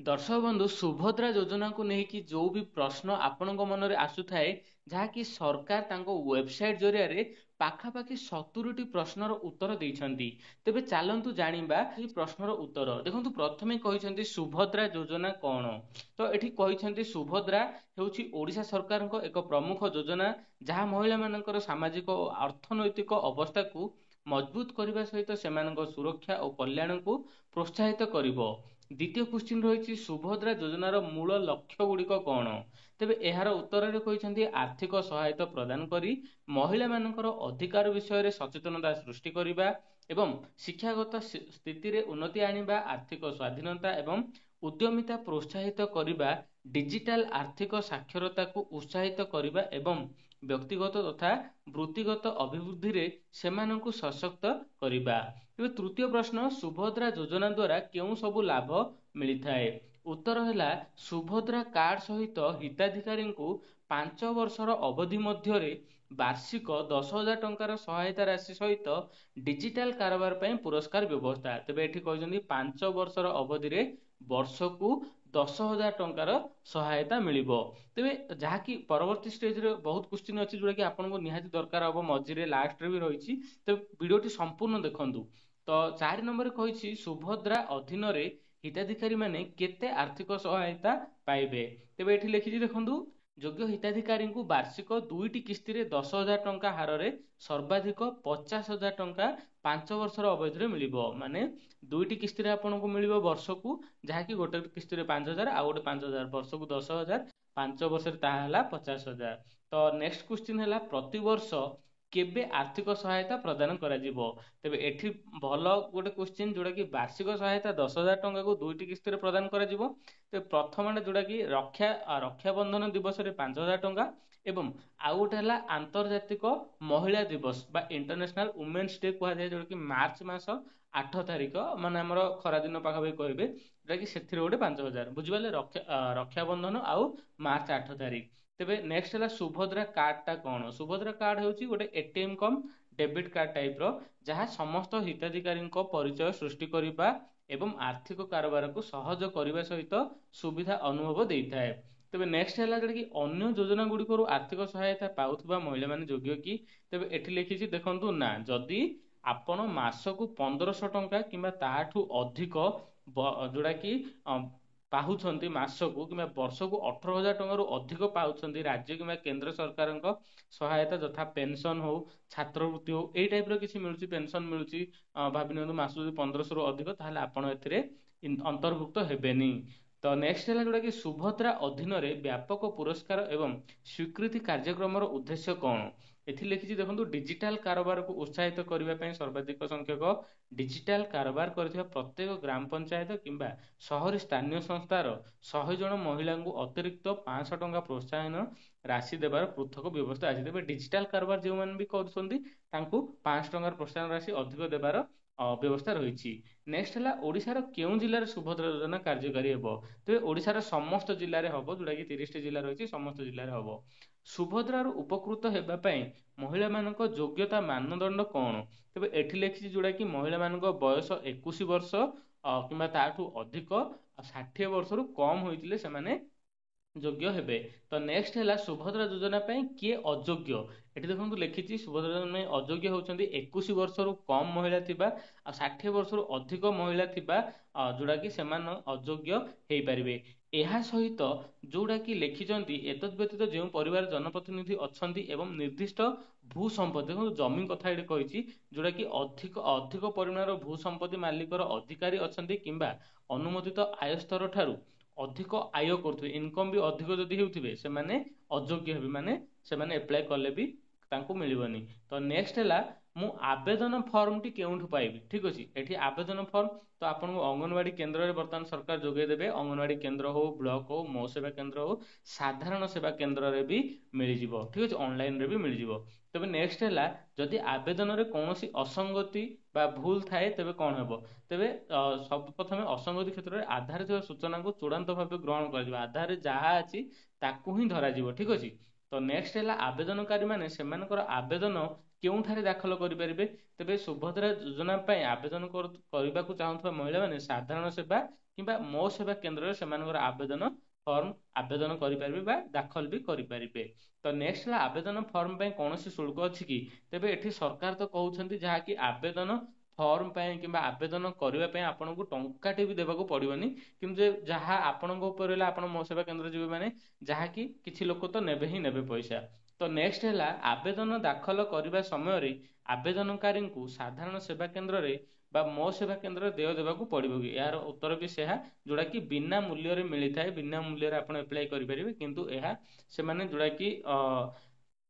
दर्शक बंधु सुभद्रा योजना को लेकिन जो भी प्रश्न आपण मन में आसुए जहाँकि सरकार वेबसाइट जरिया पाखापाखि 70टी प्रश्नर उत्तर देइछन्ति। तेबे चलतु जानिबा ये प्रश्नर उत्तर। देखंतु प्रथमे कहिसेंति सुभद्रा योजना कौन। तो एठी कहिसेंति सुभद्रा हेउछि ओडिशा सरकार एक प्रमुख योजना जहाँ महिला मानकर सामाजिक और अर्थनैतिक अवस्था को मजबूत करने सहित सेमानक सुरक्षा और कल्याण को प्रोत्साहित करिवो। द्वितीय क्वेश्चन रही सुभद्रा योजनार मूल लक्ष्य गुड़िक कौन। तेबे यार उत्तर कहते आर्थिक सहायता प्रदान करी महिला मानकर अधिकार विषय में सचेतनता सृष्टि करने एवं शिक्षागत स्थिति रे उन्नति आनिबा, आर्थिक स्वाधीनता एवं उद्यमिता प्रोत्साहित करने, डिजिटल आर्थिक साक्षरता को उत्साहित करने एवं व्यक्तिगत तथा वृत्तिगत अभिवृद्धि रे सेमानंकु सशक्त करने। तृतीय प्रश्न सुभद्रा योजना द्वारा क्यों सबु लाभ मिलता है। उत्तर है सुभद्रा कार्ड सहित हिताधिकारी को 5 वर्षर अवधि मध्य वार्षिक 10,000 टंकार सहायता राशि सहित डिजिटल कारोबार पर पुरस्कार व्यवस्था। तेबे एठी कहते 5 वर्षर अवधि वर्ष को 10,000 टंकार सहायता मिलिबो। तेबे जहाँकि परवर्ती स्टेज रे बहुत क्वेश्चन अच्छी जोटा कि आपको निहाती दरकार हम मझे लास्ट रे भी रही। तो वीडियोटी संपूर्ण देखंतु। तो 4 नंबर कही सुभद्रा अधीन हिताधिकारी माने केते आर्थिक सहायता पाइबे। तेबे एठी लिखिछि देखंतु योग्य हिताधिकारी को वार्षिक 2टी किस्ती रे 10,000 टंका हार रे सर्वाधिक 50,000 टंका 5 वर्षर अवधि मिलिबो। माने 2टी किस्ती रे आपनको मिलिबो वर्ष को, जहाँकि गोटे किस्ती रे 5,000 आ गोटे 5,000 वर्ष को 10,000 5 वर्ष ताहा 50,000। तो नेक्स्ट क्वेश्चन है प्रति वर्ष केबे आर्थिक सहायता प्रदान करा जिवो। तेबे एठी भल गोटे क्वेश्चन जोड़ा कि वार्षिक सहायता 10,000 टंका को 2टी किस्ती रे प्रदान करा जिवो। तो प्रथम जोड़ा कि रक्षाबंधन दिवस रे 5,000 टंका एवं आउ गोटे है आंतर्जातिक महिला दिवस बा इंटरनेशनल वुमेन्स डे कह जाए जोड़ा कि मार्च मास 8 तारिख माने हमर खरा दिन पाखापाखि कहबे जोटा कि से गोटे 5,000 बुझिबाले रक्षाबंधन आउ मार्च 8 तारिख। तेबे नेक्स्ट है सुभद्रा कार्ड टा कौन। सुभद्रा कार्ड होची गोटे एटीएम कम डेबिट कार्ड टाइप रो जहाँ समस्त हिताधिकारी परिचय सृष्टि करने एवं आर्थिक कारोबार को सहज करने सहित सुविधा अनुभव देता है। तेबे नेक्स्ट है जोटा कि अन्य योजना गुड़िक आर्थिक सहायता पाउथबा महिला माने योग्य कि। तेबे एठी लिखिछि देखंतु ना जदि आपण मासकु 1,500 टंका किंबा ताठू अधिक जोड़ा कि पाहुଛନ୍ତି मासकू कि वर्ष को 18,000 टंका अधिक पाउଛନ୍ତି राज्य कि केंद्र सरकार सहायता यथा पेंशन हो, छात्रवृत्ति हो, यही टाइप किसी मिलूँ पेंशन मिलूँ भाव नि मास 1,500 रु अधिक ताहले आपण एथिरे अंतर्भुक्त हेबेनी। तो नेक्स्ट है जोटा कि सुभद्रा अधीन व्यापक पुरस्कार एवं स्वीकृति कार्यक्रम उद्देश्य कौन। एथि लिखिछि देखंतु डिजिटल कारोबार को उत्साहित करने सर्वाधिक संख्यक डिजिटल कारोबार करथिबा प्रत्येक ग्राम पंचायत किंबा शहरी स्थानीय संस्थार 100 जन महिला को अतिरिक्त 500 टंका प्रोत्साहन राशि देवार पृथक व्यवस्था अछि। तेबे डिजिटल कारोबार जो मान भी करछन्ती तांकू 500 टंका प्रोत्साहन राशि अधिक देवार व्यवस्था रही। नेक्स्ट है ओडिशार केउं जिल्लार सुभद्रा योजना कार्यकारी हेबो। तेबे ओडिशार समस्त जिल्ला रे हबो जोटा कि 30टी जिल्ला रही समस्त जिल्ला रे हबो। सुभद्रार उपकृत हेबा पई महिला मानक योग्यता मानदंड कौन। तेबे एठी लिखिछि जोटा कि महिला मानक बयस 21 वर्ष किंबा ताठू अधिक 60 वर्ष रु कम होइतिले सेमाने योग्य हेबे। तो नेक्स्ट है सुभद्रा योजना किए अयोग्य। एटी देखो लिखी सुभद्रा योजना अयोग्य होती 21 वर्ष रु कम महिला थिबा आ 60 वर्ष रु अधिक महिला थिबा जोड़ा कि सेमान अयोग्य हो पारे। यह सहित जोड़ा कि लिखिंट एतद व्यतीत जो परिवार जनप्रतिनिधि अच्छा एवं निर्दिष्ट भू संपत्ति देखो जमीन कथा ये कही जोड़ा कि अधिक अधिक परिमाण भू संपत्ति मालिकर अधिकारी अच्छा किंबा अनुमोदित आय स्तर ठारू अधिक आय करुवे इनकम भी अधिक जदि होउथिबे सेमाने अयोग्य हेबे माने सेमाने अप्लाई कले भी तांको मिलिबनी। तो नेक्स्ट है मु आवेदन फॉर्म टी केउठु पाइबी। ठीक अछि एठी आवेदन फॉर्म तो आपन अंगनवाड़ी केंद्र रे वर्तमान सरकार जोगे देबे। अंगनवाड़ी केंद्र हो, ब्लॉक हो, मो सेवा केंद्र हो, साधारण सेवा केंद्र रे भी मिल जिवो। ठीक अछि ऑनलाइन रे भी मिल जिवो। तबे नेक्स्ट है जदि आवेदन रे कोनोसी असंगति बा भूल थाए तेबे कोन हेबो। तेबे सब प्रथमे असंगति क्षेत्र रे आधारित सूचना को चूड़ांत भाव ग्रहण कर आधार जहाँ अच्छी ताकू ही धरा जीवो। ठीक अछि। तो नेक्स्ट है आवेदनकारी माने सेमानकर आवेदन केउठारे दाखल करें। तेबे सुभद्रा योजना आवेदन करने को चाहूबा महिला माने साधारण सेवा କିମ୍ବା ମୋ ସେବା କେନ୍ଦ୍ରରେ ସେମାନଙ୍କର ଆବେଦନ ଫର୍ମ ଆବେଦନ କରିପାରିବେ ବା ଦାଖଲ ବି କରିପାରିବେ। ତ ନେକ୍ସଟ ହେଲା ଆବେଦନ ଫର୍ମ ପାଇଁ କୌଣସି ଶୁଳ୍କ ଅଛି କି? ତେବେ ଏଠି ସରକାର ତ କହୁଛନ୍ତି ଯାହାକି ଆବେଦନ ଫର୍ମ ପାଇଁ କିମ୍ବା ଆବେଦନ କରିବା ପାଇଁ ଆପଣଙ୍କୁ ଟଙ୍କାଟେ ବି ଦେବାକୁ ପଡିବନି, କିନ୍ତୁ ଯାହା ଆପଣଙ୍କ ଉପରେ ହେଲା ଆପଣ ମୋ ସେବା କେନ୍ଦ୍ର ଯିବେ ମାନେ ଯାହାକି କିଛି ଲୋକ ତ ନେବେ ହିଁ ନେବେ ପଇସା। ତ ନେକ୍ସଟ ହେଲା ଆବେଦନ ଦାଖଲ କରିବା ସମୟରେ ଆବେଦନକାରୀଙ୍କୁ ସାଧାରଣ ସେବା କେନ୍ଦ୍ରରେ ବା ମୋ ସେବା କେନ୍ଦ୍ରରେ ଦେୟ ଦେବାକୁ ପଡିବ କି? ଏହାର ଉତ୍ତର ବି ସେହା ଯୋଉଟା କି ବିନା ମୂଲ୍ୟରେ ମିଳିଥାଏ, ବିନା ମୂଲ୍ୟରେ ଆପଣ ଆପ୍ଲାଏ କରିପାରିବେ, କିନ୍ତୁ ଏହା ସେମାନେ ଯୋଉଟା କି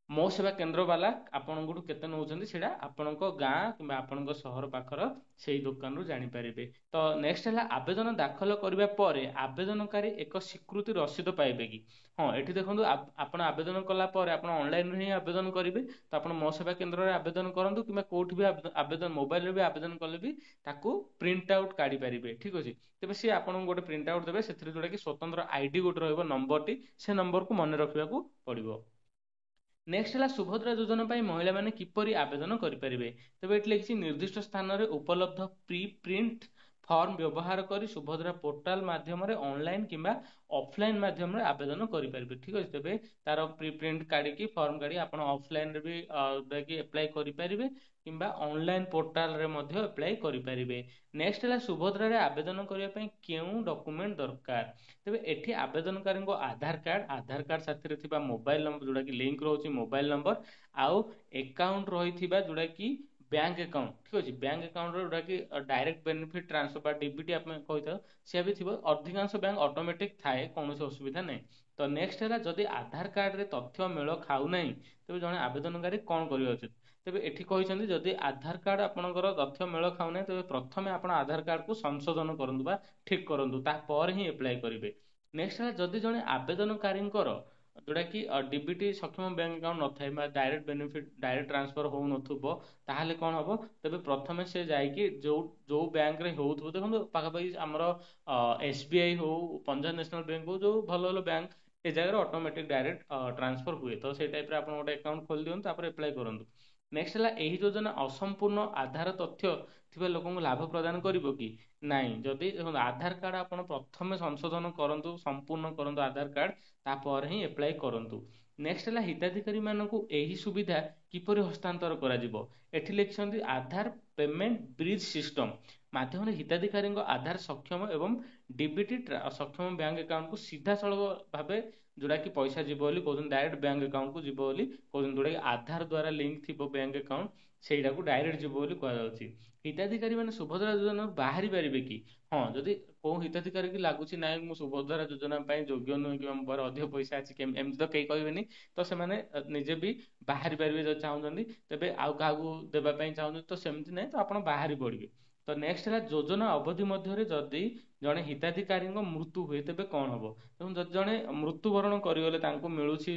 ମୋ ସେବା କେନ୍ଦ୍ର ବାଲା ଆପଣଙ୍କଠୁ କେତେ ନେଉଛନ୍ତି ସେଇଟା ଆପଣଙ୍କ ଗାଁ କିମ୍ବା ଆପଣଙ୍କ ସହର ପାଖର ସେଇ ଦୋକାନରୁ ଜାଣିପାରିବେ। ତ ନେକ୍ସଟ ହେଲା ଆବେଦନ ଦାଖଲ କରିବା ପରେ ଆବେଦନକାରୀ ଏକ ସ୍ୱୀକୃତି ରସିଦ ପାଇବେ କି? ହଁ, ଏଠି ଦେଖନ୍ତୁ ଆପଣ ଆବେଦନ କଲା ପରେ ଆପଣ ଅନଲାଇନରେ ହିଁ ଆବେଦନ କରିବେ, ତ ଆପଣ ମୋ ସେବା କେନ୍ଦ୍ରରେ ଆବେଦନ କରନ୍ତୁ କିମ୍ବା କୋଉଠି ବି ଆବେଦନ ମୋବାଇଲରେ ବି ଆବେଦନ କଲେ ବି ତାକୁ ପ୍ରିଣ୍ଟ ଆଉଟ୍ କାଢି ପାରିବେ। ଠିକ ଅଛି, ତେବେ ସିଏ ଆପଣଙ୍କୁ ଗୋଟେ ପ୍ରିଣ୍ଟ ଆଉଟ୍ ଦେବେ, ସେଥିରେ ଯୋଉଟା କି ସ୍ୱତନ୍ତ୍ର ଆଇଡି ଗୋଟେ ରହିବ, ନମ୍ବରଟି, ସେ ନମ୍ବରକୁ ମନେ ରଖିବାକୁ ପଡିବ। ନେକ୍ସଟ ହେଲା ସୁଭଦ୍ରା ଯୋଜନା ପାଇଁ ମହିଳାମାନେ କିପରି ଆବେଦନ କରିପାରିବେ? ତେବେ ଏଠି ଲେଖିଛି ନିର୍ଦ୍ଦିଷ୍ଟ ସ୍ଥାନରେ ଉପଲବ୍ଧ ପ୍ରି ପ୍ରିଣ୍ଟ ଫର୍ମ ବ୍ୟବହାର କରି ସୁଭଦ୍ରା ପୋର୍ଟାଲ ମାଧ୍ୟମରେ ଅନଲାଇନ କିମ୍ବା ଅଫଲାଇନ ମାଧ୍ୟମରେ ଆବେଦନ କରିପାରିବେ। ଠିକ ଅଛି, ତେବେ ତାର ପ୍ରି ପ୍ରିଣ୍ଟ କାଢିକି ଫର୍ମ କାଢି ଆପଣ ଅଫଲାଇନରେ ବି ଆପ୍ଲାଏ କରିପାରିବେ କିମ୍ବା ଅନଲାଇନ ପୋର୍ଟାଲରେ ମଧ୍ୟ ଆପ୍ଲାଏ କରିପାରିବେ। ନେକ୍ସଟ ହେଲା ସୁଭଦ୍ରାରେ ଆବେଦନ କରିବା ପାଇଁ କେଉଁ ଡକୁମେଣ୍ଟ ଦରକାର? ତେବେ ଏଠି ଆବେଦନକାରୀଙ୍କ ଆଧାର କାର୍ଡ ସାଥିରେ ଥିବା ମୋବାଇଲ ନମ୍ବର ଯୋଉଟା କି ଲିଙ୍କ ରହୁଛି ମୋବାଇଲ ନମ୍ବର, ଆଉ ଏକାଉଣ୍ଟ ରହିଥିବା ଯୋଉଟା କି ବ୍ୟାଙ୍କ ଆକାଉଣ୍ଟ। ଠିକ ଅଛି, ବ୍ୟାଙ୍କ ଆକାଉଣ୍ଟ ଯୋଉଟା କି ଡାଇରେକ୍ଟ ବେନିଫିଟ ଟ୍ରାନ୍ସଫର ବା ଡିବିଟି ଆମେ କହିଥାଉ, ସିଏ ବି ଥିବ। ଅଧିକାଂଶ ବ୍ୟାଙ୍କ ଅଟୋମେଟିକ ଥାଏ, କୌଣସି ଅସୁବିଧା ନାହିଁ। ତ ନେକ୍ସଟ ହେଲା ଯଦି ଆଧାର କାର୍ଡରେ ତଥ୍ୟ ମେଳ ଖାଉନାହିଁ ତେବେ ଜଣେ ଆବେଦନକାରୀ କଣ କରିବା ଉଚିତ? ତେବେ ଏଠି କହିଛନ୍ତି ଯଦି ଆଧାର କାର୍ଡ ଆପଣଙ୍କର ତଥ୍ୟ ମେଳ ଖାଉନାହିଁ ତେବେ ପ୍ରଥମେ ଆପଣ ଆଧାର କାର୍ଡକୁ ସଂଶୋଧନ କରନ୍ତୁ ବା ଠିକ କରନ୍ତୁ, ତାପରେ ହିଁ ଆପ୍ଲାଏ କରିବେ। ନେକ୍ସଟ ହେଲା ଯଦି ଜଣେ ଆବେଦନକାରୀଙ୍କର ଯୋଉଟା କି ଡିବିଟି ସକ୍ଷମ ବ୍ୟାଙ୍କ ଆକାଉଣ୍ଟ ନଥାଏ ବା ଡାଇରେକ୍ଟ ବେନିଫିଟ ଡାଇରେକ୍ଟ ଟ୍ରାନ୍ସଫର ହଉନଥିବ, ତାହେଲେ କଣ ହବ? ତେବେ ପ୍ରଥମେ ସେ ଯାଇକି ଯୋଉ ବ୍ୟାଙ୍କରେ ହଉଥିବ, ଦେଖନ୍ତୁ ପାଖାପାଖି ଆମର SBI ହଉ, ପଞ୍ଜାବ ନ୍ୟାସନାଲ ବ୍ୟାଙ୍କ ହଉ, ଯୋଉ ଭଲ ଭଲ ବ୍ୟାଙ୍କ ଏ ଜାଗାରେ ଅଟୋମେଟିକ ଡାଇରେକ୍ଟ ଟ୍ରାନ୍ସଫର ହୁଏ। ତ ସେଇ ଟାଇପରେ ଆପଣ ଗୋଟେ ଆକାଉଣ୍ଟ ଖୋଲି ଦିଅନ୍ତୁ, ତାପରେ ଆପ୍ଲାଏ କରନ୍ତୁ। ନେକ୍ସଟ ହେଲା ଏହି ଯୋଜନା ଅସମ୍ପୂର୍ଣ୍ଣ ଆଧାର ତଥ୍ୟ ଥିବା ଲୋକଙ୍କୁ ଲାଭ ପ୍ରଦାନ କରିବ କି? ନାହିଁ। ଯଦି ଦେଖନ୍ତୁ ଆଧାର କାର୍ଡ ଆପଣ ପ୍ରଥମେ ସଂଶୋଧନ କରନ୍ତୁ, ସମ୍ପୂର୍ଣ୍ଣ କରନ୍ତୁ ଆଧାର କାର୍ଡ, ତାପରେ ହିଁ ଆପ୍ଲାଏ କରନ୍ତୁ। ନେକ୍ସଟ ହେଲା ହିତାଧିକାରୀ ମାନଙ୍କୁ ଏହି ସୁବିଧା କିପରି ହସ୍ତାନ୍ତର କରାଯିବ? ଏଠି ଲେଖିଛନ୍ତି ଆଧାର ପେମେଣ୍ଟ ବ୍ରିଜ ସିଷ୍ଟମ ମାଧ୍ୟମରେ ହିତାଧିକାରୀଙ୍କ ଆଧାର ସକ୍ଷମ ଏବଂ ଡିବିଟି ସକ୍ଷମ ବ୍ୟାଙ୍କ ଆକାଉଣ୍ଟକୁ ସିଧାସଳଖ ଭାବେ ଯୋଉଟା କି ପଇସା ଯିବ ବୋଲି କହୁଛନ୍ତି, ଡାଇରେକ୍ଟ ବ୍ୟାଙ୍କ ଆକାଉଣ୍ଟକୁ ଯିବ ବୋଲି କହୁଛନ୍ତି, ଯୋଉଟା କି ଆଧାର ଦ୍ଵାରା ଲିଙ୍କ ଥିବ ବ୍ୟାଙ୍କ ଆକାଉଣ୍ଟ, ସେଇଟାକୁ ଡାଇରେକ୍ଟ ଯିବ ବୋଲି କୁହାଯାଉଛି। ହିତାଧିକାରୀ ମାନେ ସୁଭଦ୍ରା ଯୋଜନାରୁ ବାହାରି ପାରିବେ କି? ହଁ, ଯଦି କୋଉ ହିତାଧିକାରୀ କି ଲାଗୁଛି ନାଇଁ ମୁଁ ସୁଭଦ୍ରା ଯୋଜନା ପାଇଁ ଯୋଗ୍ୟ ନୁହେଁ କିମ୍ବା ମୋ ପାଖରେ ଅଧିକ ପଇସା ଅଛି, ଏମିତି ତ କେହି କହିବେନି, ତ ସେମାନେ ନିଜେ ବି ବାହାରି ପାରିବେ ଯଦି ଚାହୁଁଛନ୍ତି। ତେବେ ଆଉ କାହାକୁ ଦେବା ପାଇଁ ଚାହୁଁଛନ୍ତି ତ ସେମିତି ନାହିଁ, ତ ଆପଣ ବାହାରି ପଡିବେ। ତ ନେକ୍ସଟ ହେଲା ଯୋଜନା ଅବଧି ମଧ୍ୟରେ ଯଦି ଜଣେ ହିତାଧିକାରୀଙ୍କ ମୃତ୍ୟୁ ହୁଏ ତେବେ କଣ ହବ? ଏବଂ ଯଦି ଜଣେ ମୃତ୍ୟୁବରଣ କରିଗଲେ ତାଙ୍କୁ ମିଳୁଛି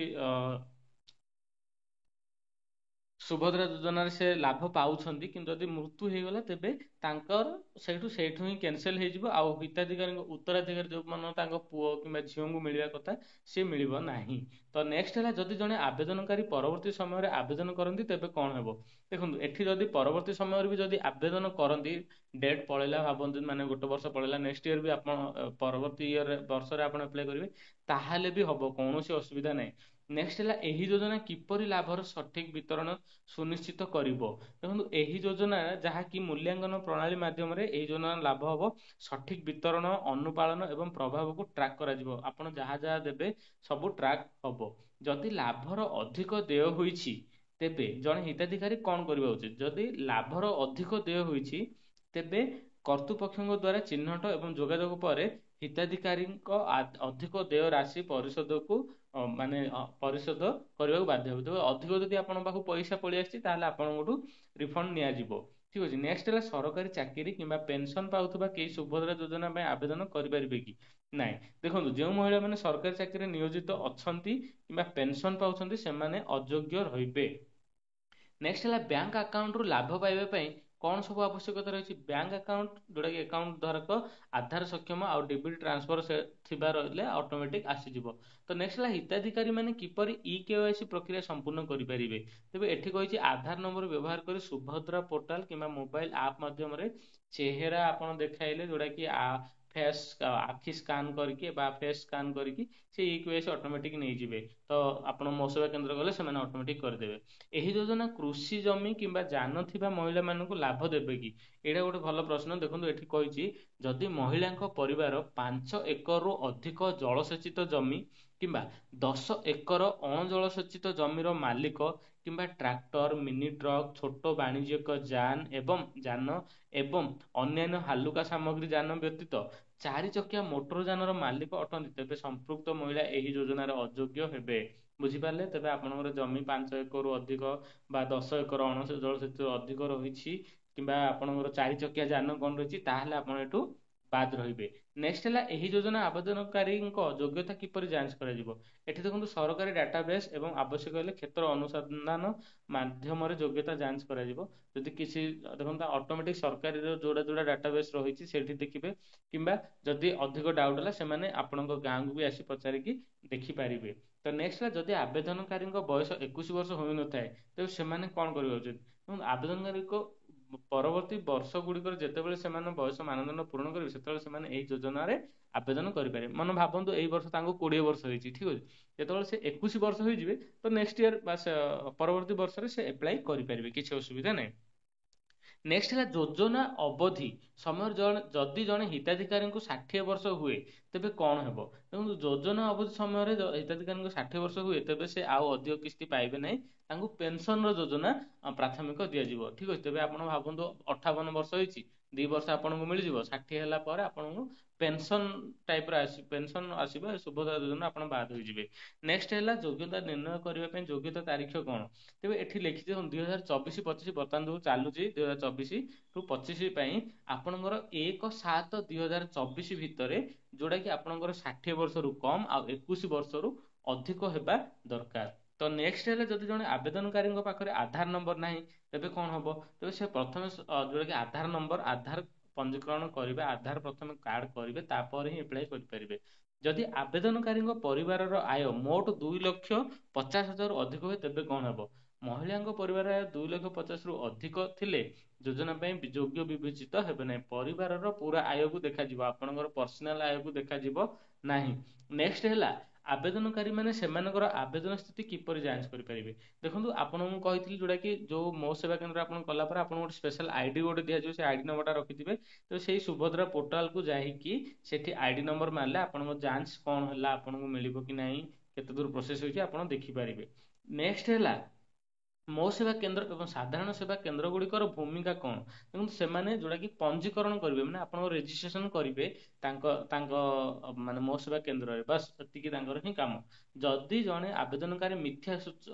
ସୁଭଦ୍ରା ଯୋଜନାରେ ସେ ଲାଭ ପାଉଛନ୍ତି, କିନ୍ତୁ ଯଦି ମୃତ୍ୟୁ ହେଇଗଲା ତେବେ ତାଙ୍କର ସେଇଠୁ ହିଁ କ୍ୟାନସେଲ ହେଇଯିବ, ଆଉ ହିତାଧିକାରୀଙ୍କ ଉତ୍ତରାଧିକାରୀ ଯୋଉମାନେ ତାଙ୍କ ପୁଅ କିମ୍ବା ଝିଅଙ୍କୁ ମିଳିବା କଥା ସେ ମିଳିବ ନାହିଁ। ତ ନେକ୍ସଟ ହେଲା ଯଦି ଜଣେ ଆବେଦନକାରୀ ପରବର୍ତ୍ତୀ ସମୟରେ ଆବେଦନ କରନ୍ତି ତେବେ କଣ ହେବ? ଦେଖନ୍ତୁ ଏଠି ଯଦି ପରବର୍ତ୍ତୀ ସମୟରେ ବି ଯଦି ଆବେଦନ କରନ୍ତି, ଡେଟ୍ ପଳେଇଲା, ଭାବନ୍ତୁ ମାନେ ଗୋଟେ ବର୍ଷ ପଳେଇଲା, ନେକ୍ସଟ ଇୟର ବି ଆପଣ ପରବର୍ତ୍ତୀ ବର୍ଷରେ ଆପଣ ଆପ୍ଲାଏ କରିବେ, ତାହେଲେ ବି ହବ, କୌଣସି ଅସୁବିଧା ନାହିଁ। ନେକ୍ସଟ ହେଲା ଏହି ଯୋଜନା କିପରି ଲାଭର ସଠିକ ବିତରଣ ସୁନିଶ୍ଚିତ କରିବ? ଦେଖନ୍ତୁ ଏହି ଯୋଜନା ଯାହାକି ମୂଲ୍ୟାଙ୍କନ ପ୍ରଣାଳୀ ମାଧ୍ୟମରେ ଏହି ଯୋଜନା ଲାଭ ହବ, ସଠିକ ବିତରଣ, ଅନୁପାଳନ ଏବଂ ପ୍ରଭାବକୁ ଟ୍ରାକ୍ କରାଯିବ। ଆପଣ ଯାହା ଯାହା ଦେବେ ସବୁ ଟ୍ରାକ୍ ହବ। ଯଦି ଲାଭର ଅଧିକ ଦେୟ ହୋଇଛି ତେବେ ଜଣେ ହିତାଧିକାରୀ କଣ କରିବା ଉଚିତ? ଯଦି ଲାଭର ଅଧିକ ଦେୟ ହୋଇଛି ତେବେ କର୍ତ୍ତୃପକ୍ଷଙ୍କ ଦ୍ୱାରା ଚିହ୍ନଟ ଏବଂ ଯୋଗାଯୋଗ ପରେ ହିତାଧିକାରୀଙ୍କ ଅଧିକ ଦେୟ ରାଶି ପରିଶୋଧକୁ ପରିଶୋଧ କରିବାକୁ ବାଧ୍ୟ ହେବ। ତେବେ ଅଧିକ ଯଦି ଆପଣଙ୍କ ପାଖକୁ ପଇସା ପଳେଇ ଆସିଛି ତାହେଲେ ଆପଣଙ୍କଠୁ ରିଫଣ୍ଡ ନିଆଯିବ। ଠିକ ଅଛି, ନେକ୍ସଟ ହେଲା ସରକାରୀ ଚାକିରି କିମ୍ବା ପେନସନ ପାଉଥିବା କେହି ସୁଭଦ୍ରା ଯୋଜନା ପାଇଁ ଆବେଦନ କରିପାରିବେ କି? ନାଇଁ। ଦେଖନ୍ତୁ ଯେଉଁ ମହିଳା ମାନେ ସରକାରୀ ଚାକିରିରେ ନିୟୋଜିତ ଅଛନ୍ତି କିମ୍ବା ପେନସନ ପାଉଛନ୍ତି ସେମାନେ ଅଯୋଗ୍ୟ ରହିବେ। ନେକ୍ସଟ ହେଲା ବ୍ୟାଙ୍କ ଆକାଉଣ୍ଟରୁ ଲାଭ ପାଇବା ପାଇଁ କଣ ସବୁ ଆବଶ୍ୟକତା ରହିଛି? ବ୍ୟାଙ୍କ ଆକାଉଣ୍ଟ ଯୋଉଟା କି ଆକାଉଣ୍ଟ ଧାରକ ଆଧାର ସକ୍ଷମ ଆଉ ଡିବିଟି ଟ୍ରାନ୍ସଫର ଥିବା ରହିଲେ ଅଟୋମେଟିକ ଆସିଯିବ। ତ ନେକ୍ସଟ ହେଲା ହିତାଧିକାରୀ ମାନେ କିପରି KYC ପ୍ରକ୍ରିୟା ସମ୍ପୂର୍ଣ୍ଣ କରିପାରିବେ? ତେବେ ଏଠି କହିଛି ଆଧାର ନମ୍ବର ବ୍ୟବହାର କରି ସୁଭଦ୍ରା ପୋର୍ଟାଲ କିମ୍ବା ମୋବାଇଲ ଆପ୍ ମାଧ୍ୟମରେ ଚେହେରା ଆପଣ ଦେଖାଇଲେ ଯୋଉଟା କି ଫେସ୍ ଆଖି ସ୍କାନ୍ କରିକି ବା ଫେସ୍ ସ୍କାନ୍ କରିକି ସେ ଇକେୱାଇସି ଅଟୋମେଟିକ୍ ନେଇଯିବେ। ତ ଆପଣ ମୋ ସେବା କେନ୍ଦ୍ର ଗଲେ ସେମାନେ ଅଟୋମେଟିକ୍ କରିଦେବେ। ଏହି ଯୋଜନା କୃଷି ଜମି କିମ୍ବା ଯାନ ଥିବା ମହିଳାମାନଙ୍କୁ ଲାଭ ଦେବେ କି? ଏଇଟା ଗୋଟେ ଭଲ ପ୍ରଶ୍ନ। ଦେଖନ୍ତୁ ଏଠି କହିଛି ଯଦି ମହିଳାଙ୍କ ପରିବାର 5 ଏକରରୁ ଅଧିକ ଜଳସେଚିତ ଜମି କିମ୍ବା 10 ଏକର ଅଣଜଳସେଚିତ ଜମିର ମାଲିକ କିମ୍ବା ଟ୍ରାକ୍ଟର, ମିନି ଟ୍ରକ୍, ଛୋଟ ବାଣିଜ୍ୟିକ ଯାନ ଏବଂ ଅନ୍ୟାନ୍ୟ ହାଲୁକା ସାମଗ୍ରୀ ଯାନ ବ୍ୟତୀତ 4 ଚକିଆ ମୋଟର ଯାନର ମାଲିକ ଅଟନ୍ତି, ତେବେ ସମ୍ପୃକ୍ତ ମହିଳା ଏହି ଯୋଜନାରେ ଅଯୋଗ୍ୟ ହେବେ। ବୁଝିପାରିଲେ? ତେବେ ଆପଣଙ୍କର ଜମି 5 ଏକରରୁ ଅଧିକ ବା 10 ଏକର ଅଣଜଳସେଚିତ ଅଧିକ ରହିଛି କିମ୍ବା ଆପଣଙ୍କର 4 ଚକିଆ ଯାନ କଣ ରହିଛି, ତାହେଲେ ଆପଣ ଏଠୁ ବାଦ୍ ରହିବେ। ନେକ୍ସଟ ହେଲା ଏହି ଯୋଜନା ଆବେଦନକାରୀଙ୍କ ଯୋଗ୍ୟତା କିପରି ଯାଞ୍ଚ କରାଯିବ? ଏଠି ଦେଖନ୍ତୁ ସରକାରୀ ଡାଟାବେସ୍ ଏବଂ ଆବଶ୍ୟକ ହେଲେ କ୍ଷେତ୍ର ଅନୁସନ୍ଧାନ ମାଧ୍ୟମରେ ଯୋଗ୍ୟତା ଯାଞ୍ଚ କରାଯିବ। ଯଦି କିଛି ଦେଖନ୍ତୁ ଅଟୋମେଟିକ୍ ସରକାରୀର ଯୋଉଟା ଡାଟାବେସ୍ ରହିଛି ସେଠି ଦେଖିବେ, କିମ୍ବା ଯଦି ଅଧିକ ଡାଉଟ୍ ହେଲା ସେମାନେ ଆପଣଙ୍କ ଗାଁକୁ ବି ଆସି ପଚାରିକି ଦେଖିପାରିବେ। ତ ନେକ୍ସଟ ହେଲା ଯଦି ଆବେଦନକାରୀଙ୍କ ବୟସ 21 ବର୍ଷ ହୋଇନଥାଏ ତେବେ ସେମାନେ କଣ କରିବା ଉଚିତ? ଆବେଦନକାରୀଙ୍କ ପରବର୍ତ୍ତୀ ବର୍ଷ ଗୁଡ଼ିକରେ ଯେତେବେଳେ ସେମାନେ ବୟସ ମାନଦଣ୍ଡ ପୂରଣ କରିବେ ସେତେବେଳେ ସେମାନେ ଏହି ଯୋଜନାରେ ଆବେଦନ କରିପାରିବେ। ମାନେ ଭାବନ୍ତୁ ଏଇ ବର୍ଷ ତାଙ୍କୁ 20 ବର୍ଷ ହେଇଛି, ଠିକ ଅଛି, ଯେତେବେଳେ ସେ 21 ବର୍ଷ ହେଇଯିବେ ତ ନେକ୍ସଟ ଇୟର ବା ପରବର୍ତ୍ତୀ ବର୍ଷରେ ସେ ଆପ୍ଲାଏ କରିପାରିବେ, କିଛି ଅସୁବିଧା ନାହିଁ। ନେକ୍ସଟ ହେଲା ଯୋଜନା ଅବଧି ସମୟରେ ଯଦି ଜଣେ ହିତାଧିକାରୀଙ୍କୁ 60 ବର୍ଷ ହୁଏ ତେବେ କଣ ହେବ? ଦେଖନ୍ତୁ ଯୋଜନା ଅବଧି ସମୟରେ ହିତାଧିକାରୀଙ୍କୁ 60 ବର୍ଷ ହୁଏ ତେବେ ସେ ଆଉ ଅଧିକ କିସ୍ତି ପାଇବେ ନାହିଁ, ତାଙ୍କୁ ପେନସନର ଯୋଜନା ପ୍ରାଥମିକ ଦିଆଯିବ। ଠିକ ଅଛି, ତେବେ ଆପଣ ଭାବନ୍ତୁ 58 ବର୍ଷ ହେଇଛି, 2 ବର୍ଷ ଆପଣଙ୍କୁ ମିଳିଯିବ, 60 ହେଲା ପରେ ଆପଣଙ୍କୁ ପେନସନ ଟାଇପର ପେନସନ ଆସିବ, ସୁଭଦ୍ରା ଯୋଜନା ଆପଣ ବାଦ ହୋଇଯିବେ। ନେକ୍ସଟ ହେଲା ଯୋଗ୍ୟତା ନିର୍ଣ୍ଣୟ କରିବା ପାଇଁ ଯୋଗ୍ୟତା ତାରିଖ କଣ? ତେବେ ଏଠି ଲେଖିଛି 2024-25 ବର୍ତ୍ତମାନ ଯୋଉ ଚାଲୁଛି 2024-25 ପାଇଁ ଆପଣଙ୍କର 1/7/2024 ଭିତରେ ଯୋଉଟା କି ଆପଣଙ୍କର 60 ବର୍ଷରୁ କମ ଆଉ 21 ବର୍ଷରୁ ଅଧିକ ହେବା ଦରକାର। ତ ନେକ୍ସଟ ହେଲେ ଯଦି ଜଣେ ଆବେଦନକାରୀଙ୍କ ପାଖରେ ଆଧାର ନମ୍ବର ନାହିଁ ତେବେ କଣ ହବ? ତେବେ ସେ ପ୍ରଥମେ ଯୋଉଟା କି ଆଧାର ନମ୍ବର, ଆଧାର ପଞ୍ଜୀକରଣ କରିବେ, ଆଧାର ପ୍ରଥମେ କାର୍ଡ କରିବେ, ତାପରେ ହିଁ ଆପ୍ଲାଏ କରିପାରିବେ। ଯଦି ଆବେଦନକାରୀଙ୍କ ପରିବାରର ଆୟ ମୋଟ 2,50,000 ଅଧିକ ହୁଏ ତେବେ କଣ ହେବ? ମହିଳାଙ୍କ ପରିବାର ଆୟ 2,50,000 ରୁ ଅଧିକ ଥିଲେ ଯୋଜନା ପାଇଁ ଯୋଗ୍ୟ ବିବେଚିତ ହେବେ ନାହିଁ। ପରିବାରର ପୁରା ଆୟକୁ ଦେଖାଯିବ, ଆପଣଙ୍କର ପର୍ସନାଲ ଆୟକୁ ଦେଖାଯିବ ନାହିଁ। ନେକ୍ସଟ ହେଲା ଆବେଦନକାରୀ ମାନେ ସେମାନଙ୍କର ଆବେଦନ ସ୍ଥିତି କିପରି ଯାଞ୍ଚ କରିପାରିବେ? ଦେଖନ୍ତୁ ଆପଣଙ୍କୁ କହିଥିଲି ଯୋଉଟା କି ଯୋଉ ମୋ ସେବା କେନ୍ଦ୍ର ଆପଣ କଲା ପରେ ଆପଣଙ୍କୁ ଗୋଟେ ସ୍ପେଶାଲ ଆଇଡି ଗୋଟେ ଦିଆଯିବ, ସେ ଆଇଡି ନମ୍ବରଟା ରଖିଥିବେ। ତ ସେଇ ସୁଭଦ୍ରା ପୋର୍ଟାଲକୁ ଯାଇକି ସେଠି ଆଇଡି ନମ୍ବର ମାରିଲେ ଆପଣଙ୍କ ଯାଞ୍ଚ କଣ ହେଲା, ଆପଣଙ୍କୁ ମିଳିବ କି ନାହିଁ, କେତେ ଦୂର ପ୍ରୋସେସ ହୋଇଛି ଆପଣ ଦେଖିପାରିବେ। ନେକ୍ସଟ ହେଲା ମୋ ସେବା କେନ୍ଦ୍ର ଏବଂ ସାଧାରଣ ସେବା କେନ୍ଦ୍ର ଗୁଡ଼ିକର ଭୂମିକା କଣ? ଦେଖନ୍ତୁ ସେମାନେ ଯୋଉଟା କି ପଞ୍ଜୀକରଣ କରିବେ, ମାନେ ଆପଣଙ୍କ ରେଜିଷ୍ଟ୍ରେସନ କରିବେ ତାଙ୍କ ତାଙ୍କ ମାନେ ମୋ ସେବା କେନ୍ଦ୍ରରେ, ବାସ୍ ଏତିକି ତାଙ୍କର ହିଁ କାମ। ଯଦି ଜଣେ ଆବେଦନକାରୀ ମିଥ୍ୟା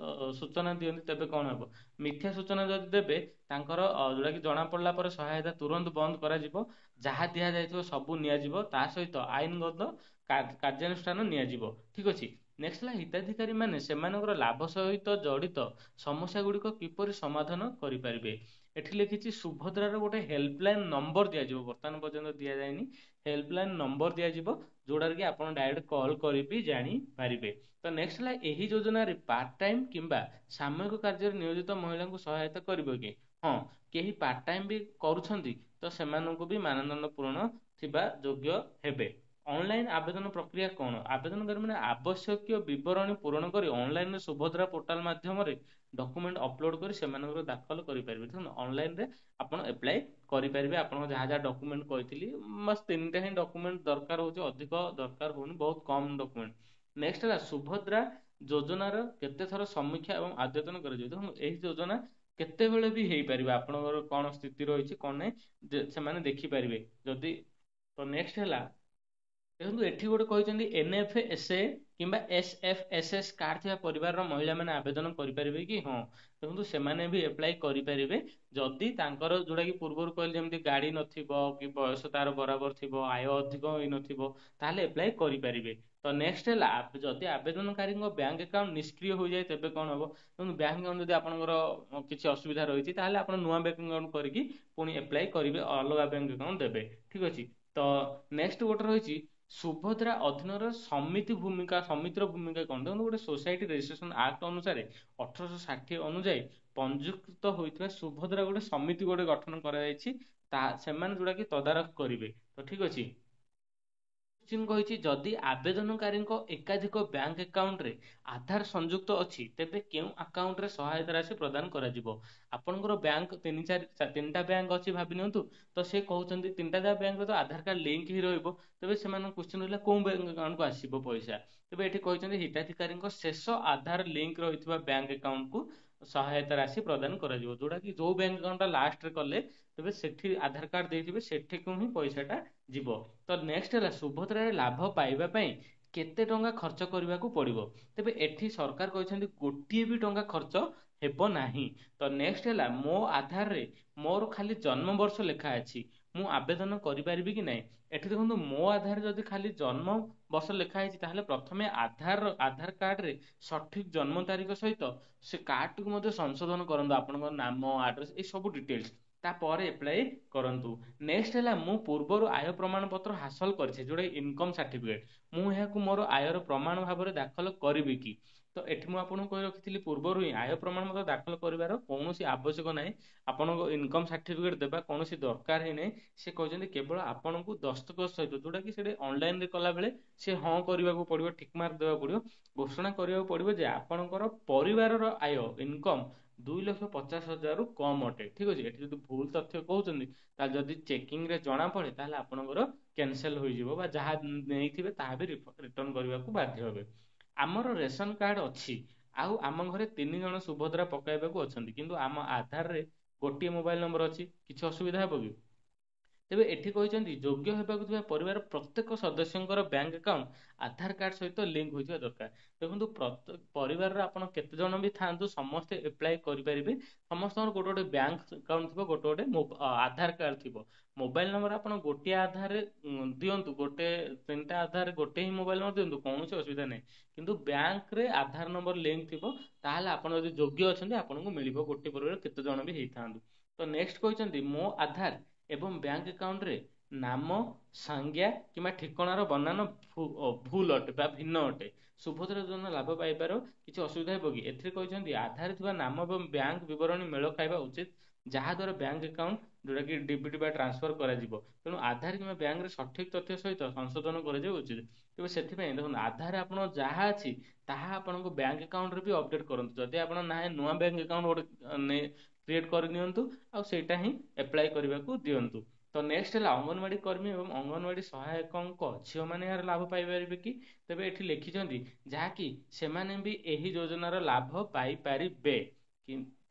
ସୂଚନା ଦିଅନ୍ତି ତେବେ କଣ ହେବ? ମିଥ୍ୟା ସୂଚନା ଯଦି ଦେବେ ତାଙ୍କର ଯୋଉଟା କି ଜଣା ପଡିଲା ପରେ ସହାୟତା ତୁରନ୍ତ ବନ୍ଦ କରାଯିବ, ଯାହା ଦିଆଯାଇଥିବ ସବୁ ନିଆଯିବ, ତା ସହିତ ଆଇନଗତ କାର୍ଯ୍ୟାନୁଷ୍ଠାନ ନିଆଯିବ। ଠିକ ଅଛି। ନେକ୍ସଟ ହେଲା ହିତାଧିକାରୀ ମାନେ ସେମାନଙ୍କର ଲାଭ ସହିତ ଜଡିତ ସମସ୍ୟା ଗୁଡିକ କିପରି ସମାଧାନ କରିପାରିବେ? ଏଠି ଲେଖିଛି ସୁଭଦ୍ରାର ଗୋଟେ ହେଲ୍ପଲାଇନ ନମ୍ବର ଦିଆଯିବ, ବର୍ତ୍ତମାନ ପର୍ଯ୍ୟନ୍ତ ଦିଆଯାଇନି। ହେଲ୍ପଲାଇନ ନମ୍ବର ଦିଆଯିବ ଯୋଉଟାରେ କି ଆପଣ ଡାଇରେକ୍ଟ କଲ୍ କରି ବି ଜାଣିପାରିବେ। ତ ନେକ୍ସଟ ହେଲା ଏହି ଯୋଜନାରେ ପାର୍ଟ ଟାଇମ କିମ୍ବା ସାମୟିକ କାର୍ଯ୍ୟରେ ନିୟୋଜିତ ମହିଳାଙ୍କୁ ସହାୟତା କରିବ କି? ହଁ, କେହି ପାର୍ଟ ଟାଇମ ବି କରୁଛନ୍ତି ତ ସେମାନଙ୍କୁ ବି ମାନଦଣ୍ଡ ପୂରଣ ଥିବା ଯୋଗ୍ୟ ହେବେ। ଅନଲାଇନ ଆବେଦନ ପ୍ରକ୍ରିୟା କଣ? ଆବେଦନକାରୀ ମାନେ ଆବଶ୍ୟକୀୟ ବିବରଣୀ ପୂରଣ କରି ଅନଲାଇନରେ ସୁଭଦ୍ରା ପୋର୍ଟାଲ ମାଧ୍ୟମରେ ଡକୁମେଣ୍ଟ ଅପଲୋଡ କରି ସେମାନଙ୍କର ଦାଖଲ କରିପାରିବେ। ଦେଖନ୍ତୁ ଅନଲାଇନରେ ଆପଣ ଆପ୍ଲାଏ କରିପାରିବେ, ଆପଣଙ୍କ ଯାହା ଯାହା ଡକୁମେଣ୍ଟ କହିଥିଲି, ବାସ୍ 3ଟା ହିଁ ଡକୁମେଣ୍ଟ ଦରକାର ହଉଛି, ଅଧିକ ଦରକାର ହଉନି, ବହୁତ କମ ଡକୁମେଣ୍ଟ। ନେକ୍ସଟ ହେଲା ସୁଭଦ୍ରା ଯୋଜନାର କେତେ ଥର ସମୀକ୍ଷା ଏବଂ ଆଦ୍ୟତନ କରାଯିବ? ଦେଖନ୍ତୁ ଏହି ଯୋଜନା କେତେବେଳେ ବି ହେଇପାରିବ, ଆପଣଙ୍କର କଣ ସ୍ଥିତି ରହିଛି କଣ ନାହିଁ ସେମାନେ ଦେଖିପାରିବେ। ଯଦି ତ ନେକ୍ସଟ ହେଲା ଦେଖନ୍ତୁ ଏଠି ଗୋଟେ କହିଛନ୍ତି NFSA କିମ୍ବା SFSS କାର୍ଡ ଥିବା ପରିବାରର ମହିଳାମାନେ ଆବେଦନ କରିପାରିବେ କି? ହଁ, ଦେଖନ୍ତୁ ସେମାନେ ବି ଆପ୍ଲାଏ କରିପାରିବେ ଯଦି ତାଙ୍କର ଯୋଉଟା କି ପୂର୍ବରୁ କହିଲେ ଯେମିତି ଗାଡି ନଥିବ କି ବୟସ ତାର ବରାବର ଥିବ, ଆୟ ଅଧିକ ହେଇନଥିବ, ତାହେଲେ ଆପ୍ଲାଏ କରିପାରିବେ। ତ ନେକ୍ସଟ ହେଲା ଯଦି ଆବେଦନକାରୀଙ୍କ ବ୍ୟାଙ୍କ ଆକାଉଣ୍ଟ ନିଷ୍କ୍ରିୟ ହୋଇଯାଏ ତେବେ କଣ ହବ? ଦେଖନ୍ତୁ ବ୍ୟାଙ୍କ ଆକାଉଣ୍ଟ ଯଦି ଆପଣଙ୍କର କିଛି ଅସୁବିଧା ରହିଛି ତାହେଲେ ଆପଣ ନୂଆ ବ୍ୟାଙ୍କ ଆକାଉଣ୍ଟ କରିକି ପୁଣି ଆପ୍ଲାଏ କରିବେ, ଅଲଗା ବ୍ୟାଙ୍କ ଆକାଉଣ୍ଟ ଦେବେ। ଠିକ ଅଛି। ତ ନେକ୍ସଟ ଗୋଟେ ରହିଛି ସୁଭଦ୍ରା ଅଧୀନର ସମିତିର ଭୂମିକା କଣ? ଦେଖନ୍ତୁ ଗୋଟେ ସୋସାଇଟି ରେଜିଷ୍ଟ୍ରେସନ ଆକ୍ଟ ଅନୁସାରେ 1860 ଅନୁଯାୟୀ ପଞ୍ଜୀକୃତ ହୋଇଥିବା ସୁଭଦ୍ରା ଗୋଟେ ସମିତି ଗୋଟେ ଗଠନ କରାଯାଇଛି, ସେମାନେ ଯୋଉଟା କି ତଦାରଖ କରିବେ। ତ ଠିକ ଅଛି। क्वेश्चन कही जदि आवेदनकारी एकाधिक बैंक अकाउंट रे आधार संयुक्त अच्छी तेबे केउ अकाउंट रे सहायता राशि प्रदान करा जिवो। आपनकर बैंक तीनटा बैंक अच्छी भाभी नियंतु तो से कहउछन्ती तीनटा बैंक रे तो आधार कार्ड लिंक ही रहइबो तेबे सेमान क्वेश्चन होला कोउ बैंक अकाउंट को आसीबो पैसा तेबे एठी कहउछन्ती हिताधिकारी शेष आधार लिंक रहितबा बैंक अकाउंट को सहायता राशि प्रदान करा जिवो जोटा कि जो बैंक अकाउंट लास्ट रे कले तेबे सेठी आधार कार्ड देथिबे सेठी को ही पैसाटा जीवो। तो नेक्स्ट है सुभद्रा लाभ पाइबा पई केते टंका खर्च करबा को पड़िबो तेबे एठी सरकार कहछन्ती गोटिए भी टंका खर्च हेबो नाही। तो नेक्स्ट है मो आधार रे मोर खाली जन्म वर्ष लिखा अछि मु आवेदन करि परिबि कि नाही। एठी देखंतु मो आधार जदि खाली जन्म वर्ष लिखा है ताहले प्रथमे आधार कार्ड रे सठिक जन्म तारीख सहित से कार्ड को मध्य संशोधन करंतु आपन नाम एड्रेस ए सब डिटेल्स तापर एप्लाई करंतु। नेक्स्ट है मु पूर्वर आय प्रमाण पत्र हासिल करछे जोडे इनकम सर्टिफिकेट मु यहाकू मोर आयर प्रमाण भाव में दाखल करी कि तो एठी मु आपन कहि रखिथिली पूर्वर ही आय प्रमाण पत्र दाखल करिवार कोनोसी आवश्यक नाही आपन इनकम सर्टिफिकेट देबा कोनोसी दरकार ही नाही। से कहजंती केवल आपन को दस्तखत सहित जोटा कि से ऑनलाइन रे कला बेले से हां करबा को पड़िबो टिक मार्क देबा पड़िबो घोषणा करबा पड़िबो जे आपनकर परिवार रो आय इनकम 2,50,000 रु कम अटे। ठीक अछि एठी जदि भूल तथ्य कहउछन्ती ता जदि चेकिंग रे जणा पड़े ताहले आपनकर कैंसिल होई जिवो बा जहा नेइथिबे ताहा भी रिटर्न करबा को बाध्य होबे। आमर रेशन कार्ड अच्छी आउ आम घरे 3 जण सुभद्रा पकाइबा को अछन्ती किंतु आम आधार रे गोटिए मोबाइल नंबर अच्छी किछि असुविधा हेबो कि तेबे एठी कहउछन्ती योग्य हेबाकु थिबा परिवार प्रत्येक सदस्यंकर बैंक अकाउंट आधार कार्ड सहित लिंक होइथिबा दरकार। देखंतु प्रत्येक परिवार रे आपण केते जण भी थांतु समस्त अप्लाई करि परिबे समस्त गोटे गोटे बैंक अकाउंट थिबो गोटे गोटे आधार कार्ड थिबो मोबाइल नंबर आपण गोटे आधार रे दियंतु गोटे तीनटा आधार रे गोटे ही मोबाइल नंबर दियंतु कोनोसी असुविधा नै किंतु बैंक रे आधार नंबर लिंक थिबो ताहाले आपण जदि योग्य अछन्ती आपण को मिलिबो गोटे परिवार केते जण भी हेइथांतु। तो नेक्स्ट कहउछन्ती मो आधार एवं बैंक अकाउंट रे नाम संज्ञा किमा ठिकानार बनान भूल अटे बा भिन्न अटे सुभद्रा योजना लाभ पाइबार किछि असुविधा हेबो कि एथिरे कहउछन्ती आधार थिबा नाम एवं बैंक विवरणी मेल खाइबा उचित जहा द्वारा बैंक अकाउंट जोटा कि डीबीटी बा ट्रांसफर करा जिवो तेणु आधार किमा बैंक रे सठिक तथ्य सहित संशोधन करा जिवो उचित। तेबे सेथि पय देखो आधार आपण जहा अछि ताहा आपण को बैंक अकाउंट रे भी अपडेट करंतु जदि आपण ना नुवा बैंक अकाउंट क्रिएट कर नियंतु आ सेटा ही अप्लाई करबा को दियंतु। तो नेक्स्ट है अंगनवाड़ी कर्मी एवं अंगनवाड़ी सहायक झील मैंने यार लाभ पाइपर कि तेबे एठी लिखिछन्ती जहाँकि सेमाने भी एही योजनार लाभ पाइपारे।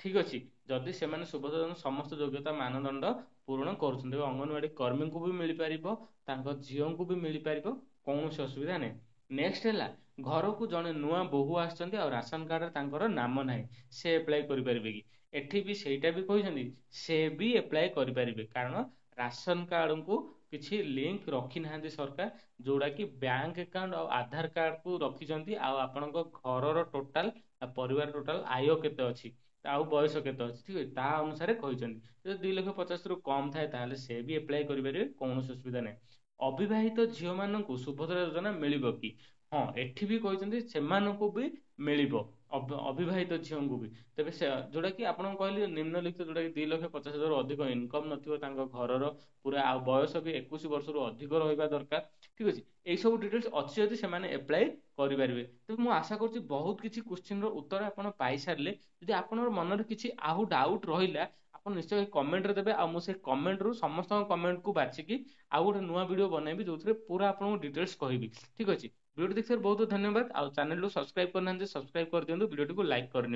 ठीक अच्छे जदि से सुभद्रा समस्त योग्यता मानदंड पूरण कर अंगनवाड़ी कर्मी को भी मिल पार झील को भी मिल पार कौन असुविधा नहीं। नेक्स्ट है घर को जड़े नुआ बोहू आसछन्ती आ राशन कार्ड रे नाम ना से एप्लाई करें कि एठी भी सेटा भी कहते से भी एप्लाई करें कारण राशन कार्ड को किसी लिंक रखी ना सरकार जोड़ा कि बैंक अकाउंट और आधार कार्ड को रखी आपण घर टोटाल परिवार टोटाल आय केते अच्छी आउ बयस केते अच्छी ठीक है ता अनुसार कहते 2,50,000 रु कम थाए ताहले से भी एप्लाई करें कौन असुविधा नहीं। अविवाहित झील मान सुभद्रा योजना मिलिबो कि हाँ एठी भी कहते से भी मिलिबो अविवाहित झील को भी तेरे से जोटा कि आपन कहली निम्नलिखित जोटा कि 2,50,000 अधिक इनकम नथिबो घर पूरा आ बयस भी 21 वर्ष रु अधिक रहिबा दरकार। ठीक अछि एई सब डिटेल्स अछि जदि से माने अप्लाई करि परिबे। तो मु आशा करछि बहुत किछि क्वेश्चन रो उत्तर आपन पाई सारले जदि आपन मन रे किछि आहु डाउट रहिला आपन निश्चय कमेंट रे देबे आ मु से कमेंट रु समस्त कमेंट को बाछि कि आ गोटे नुवा वीडियो बनैबी जोथरे पूरा आपन डिटेल्स कहिबी। ठीक अछि वीडियो देखिबार बहुत धन्यवाद आ चैनल को सब्सक्राइब करना सब्सक्राइब कर दियंतु वीडियो को लाइक कर